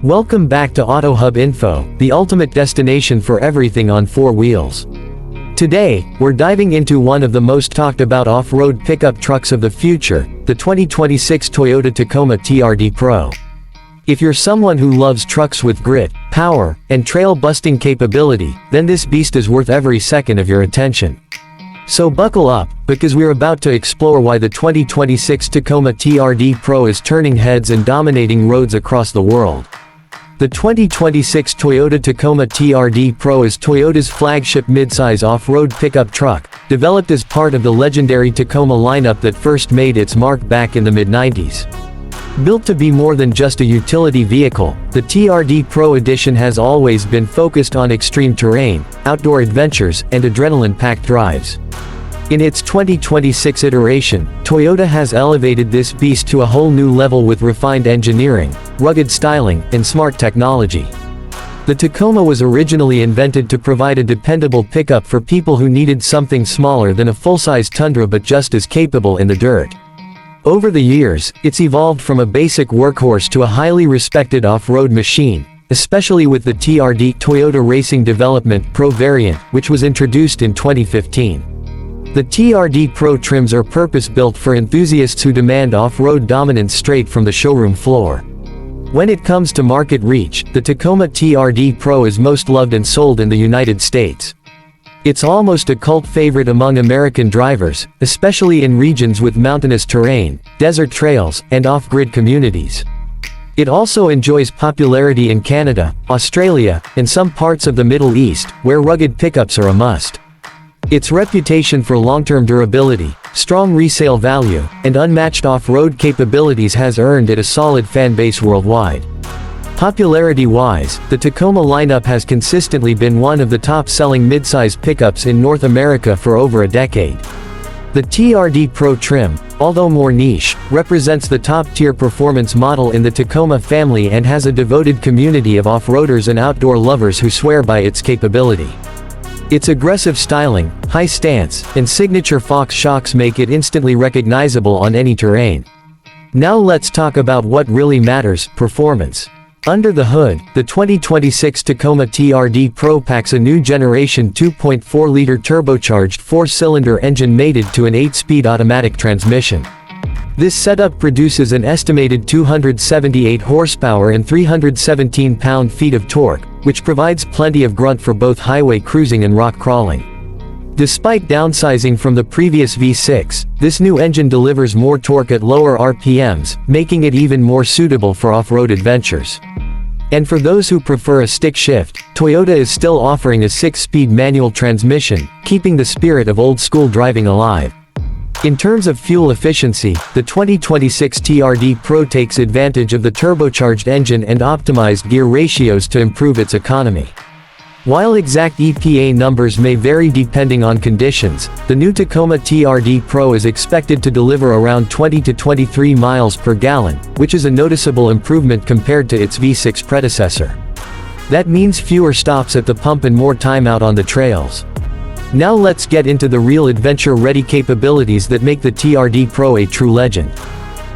Welcome back to AutoHub Info, the ultimate destination for everything on four wheels. Today, we're diving into one of the most talked about off-road pickup trucks of the future, the 2026 Toyota Tacoma TRD Pro. If you're someone who loves trucks with grit, power, and trail-busting capability, then this beast is worth every second of your attention. So buckle up, because we're about to explore why the 2026 Tacoma TRD Pro is turning heads and dominating roads across the world. The 2026 Toyota Tacoma TRD Pro is Toyota's flagship midsize off-road pickup truck, developed as part of the legendary Tacoma lineup that first made its mark back in the mid-90s. Built to be more than just a utility vehicle, the TRD Pro Edition has always been focused on extreme terrain, outdoor adventures, and adrenaline-packed drives. In its 2026 iteration, Toyota has elevated this beast to a whole new level with refined engineering, rugged styling, and smart technology. The Tacoma was originally invented to provide a dependable pickup for people who needed something smaller than a full-size Tundra but just as capable in the dirt. Over the years, it's evolved from a basic workhorse to a highly respected off-road machine, especially with the TRD Toyota Racing Development Pro variant, which was introduced in 2015. The TRD Pro trims are purpose-built for enthusiasts who demand off-road dominance straight from the showroom floor. When it comes to market reach, the Tacoma TRD Pro is most loved and sold in the United States. It's almost a cult favorite among American drivers, especially in regions with mountainous terrain, desert trails, and off-grid communities. It also enjoys popularity in Canada, Australia, and some parts of the Middle East, where rugged pickups are a must. Its reputation for long-term durability, strong resale value, and unmatched off-road capabilities has earned it a solid fan base worldwide. Popularity-wise, the Tacoma lineup has consistently been one of the top-selling midsize pickups in North America for over a decade. The TRD Pro trim, although more niche, represents the top-tier performance model in the Tacoma family and has a devoted community of off-roaders and outdoor lovers who swear by its capability. Its aggressive styling, high stance, and signature Fox shocks make it instantly recognizable on any terrain. Now let's talk about what really matters: performance. Under the hood, the 2026 Tacoma TRD Pro packs a new generation 2.4-liter turbocharged 4-cylinder engine mated to an 8-speed automatic transmission. This setup produces an estimated 278 horsepower and 317 pound-feet of torque, which provides plenty of grunt for both highway cruising and rock crawling. Despite downsizing from the previous V6, this new engine delivers more torque at lower RPMs, making it even more suitable for off-road adventures. And for those who prefer a stick shift, Toyota is still offering a 6-speed manual transmission, keeping the spirit of old-school driving alive. In terms of fuel efficiency, the 2026 TRD Pro takes advantage of the turbocharged engine and optimized gear ratios to improve its economy. While exact EPA numbers may vary depending on conditions, the new Tacoma TRD Pro is expected to deliver around 20 to 23 miles per gallon, which is a noticeable improvement compared to its V6 predecessor. That means fewer stops at the pump and more time out on the trails. Now let's get into the real adventure-ready capabilities that make the TRD Pro a true legend.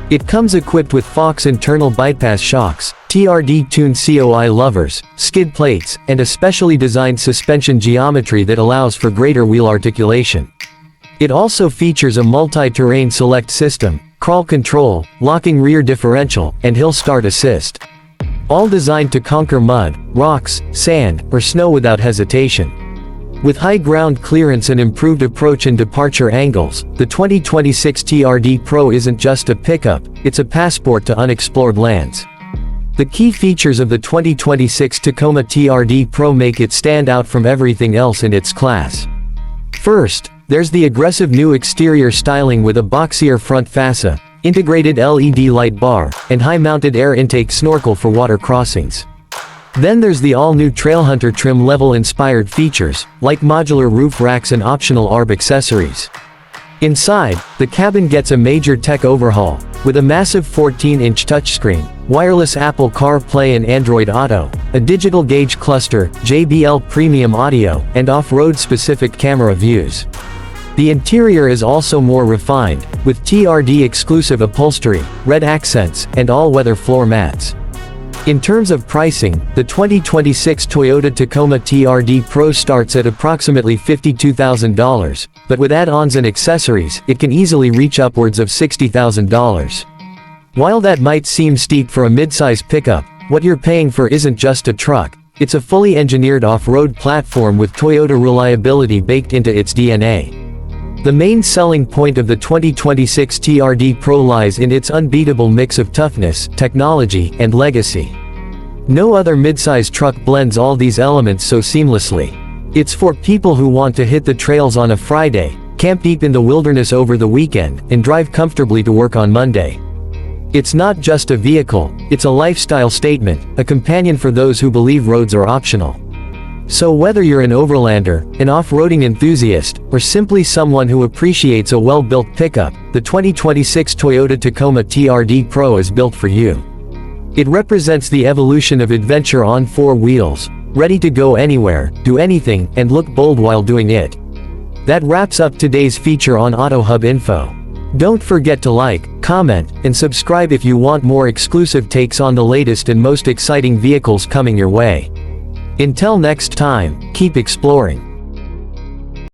It comes equipped with Fox internal bypass shocks, TRD-tuned COI lovers, skid plates, and a specially designed suspension geometry that allows for greater wheel articulation. It also features a multi-terrain select system, crawl control, locking rear differential, and hill start assist. All designed to conquer mud, rocks, sand, or snow without hesitation. With high ground clearance and improved approach and departure angles, the 2026 TRD Pro isn't just a pickup, it's a passport to unexplored lands. The key features of the 2026 Tacoma TRD Pro make it stand out from everything else in its class. First, there's the aggressive new exterior styling with a boxier front fascia, integrated LED light bar, and high-mounted air intake snorkel for water crossings. Then there's the all-new Trailhunter trim level-inspired features, like modular roof racks and optional ARB accessories. Inside, the cabin gets a major tech overhaul, with a massive 14-inch touchscreen, wireless Apple CarPlay and Android Auto, a digital gauge cluster, JBL premium audio, and off-road specific camera views. The interior is also more refined, with TRD exclusive upholstery, red accents, and all-weather floor mats. In terms of pricing, the 2026 Toyota Tacoma TRD Pro starts at approximately $52,000, but with add-ons and accessories, it can easily reach upwards of $60,000. While that might seem steep for a mid-size pickup, what you're paying for isn't just a truck, it's a fully engineered off-road platform with Toyota reliability baked into its DNA. The main selling point of the 2026 TRD Pro lies in its unbeatable mix of toughness, technology, and legacy. No other midsize truck blends all these elements so seamlessly. It's for people who want to hit the trails on a Friday, camp deep in the wilderness over the weekend, and drive comfortably to work on Monday. It's not just a vehicle, it's a lifestyle statement, a companion for those who believe roads are optional. So whether you're an overlander, an off-roading enthusiast, or simply someone who appreciates a well-built pickup, the 2026 Toyota Tacoma TRD Pro is built for you. It represents the evolution of adventure on four wheels, ready to go anywhere, do anything, and look bold while doing it. That wraps up today's feature on AutoHub Info. Don't forget to like, comment, and subscribe if you want more exclusive takes on the latest and most exciting vehicles coming your way. Until next time, keep exploring.